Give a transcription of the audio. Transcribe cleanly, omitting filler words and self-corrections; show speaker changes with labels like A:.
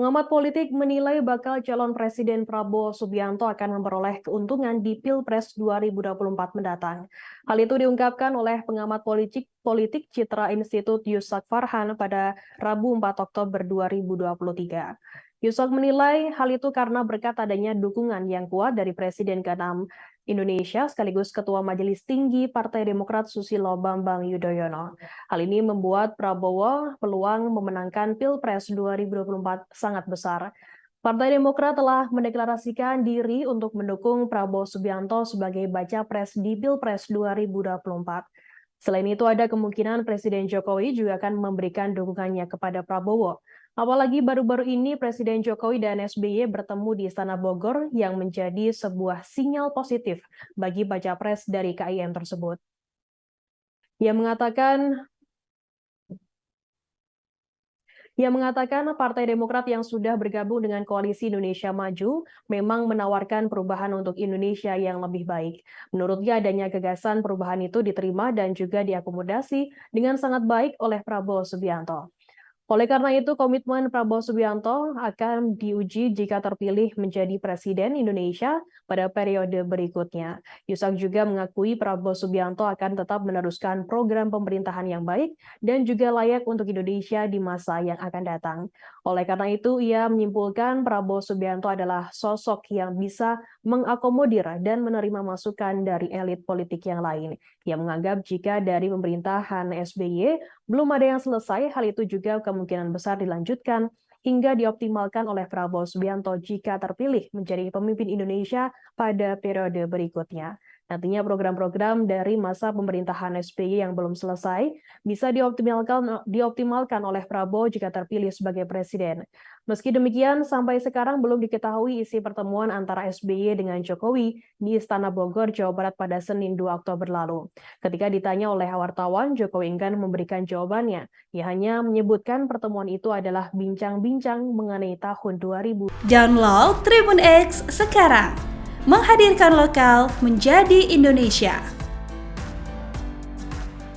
A: Pengamat politik menilai bakal calon Presiden Prabowo Subianto akan memperoleh keuntungan di Pilpres 2024 mendatang. Hal itu diungkapkan oleh pengamat politik Citra Institut Yusak Farhan pada Rabu 4 Oktober 2023. Yusak menilai hal itu karena berkat adanya dukungan yang kuat dari Presiden ke-6 Indonesia sekaligus Ketua Majelis Tinggi Partai Demokrat Susilo Bambang Yudhoyono. Hal ini membuat Prabowo peluang memenangkan Pilpres 2024 sangat besar. Partai Demokrat telah mendeklarasikan diri untuk mendukung Prabowo Subianto sebagai baca pres di Pilpres 2024. Selain itu ada kemungkinan Presiden Jokowi juga akan memberikan dukungannya kepada Prabowo. Apalagi baru-baru ini Presiden Jokowi dan SBY bertemu di Istana Bogor yang menjadi sebuah sinyal positif bagi baca pres dari KIM tersebut. Ia mengatakan Partai Demokrat yang sudah bergabung dengan Koalisi Indonesia Maju memang menawarkan perubahan untuk Indonesia yang lebih baik. Menurutnya adanya gagasan perubahan itu diterima dan juga diakomodasi dengan sangat baik oleh Prabowo Subianto. Oleh karena itu, komitmen Prabowo Subianto akan diuji jika terpilih menjadi Presiden Indonesia pada periode berikutnya. Yusak juga mengakui Prabowo Subianto akan tetap meneruskan program pemerintahan yang baik dan juga layak untuk Indonesia di masa yang akan datang. Oleh karena itu, ia menyimpulkan Prabowo Subianto adalah sosok yang bisa mengakomodir dan menerima masukan dari elit politik yang lain. Ia menganggap jika dari pemerintahan SBY belum ada yang selesai, hal itu juga kemungkinan besar dilanjutkan hingga dioptimalkan oleh Prabowo Subianto jika terpilih menjadi pemimpin Indonesia pada periode berikutnya. Nantinya program-program dari masa pemerintahan SBY yang belum selesai bisa dioptimalkan oleh Prabowo jika terpilih sebagai presiden. Meski demikian, sampai sekarang belum diketahui isi pertemuan antara SBY dengan Jokowi di Istana Bogor, Jawa Barat pada Senin 2 Oktober lalu. Ketika ditanya oleh wartawan, Jokowi enggan memberikan jawabannya. Ia hanya menyebutkan pertemuan itu adalah bincang-bincang mengenai tahun 2000.
B: Download Tribun X sekarang, menghadirkan lokal menjadi Indonesia.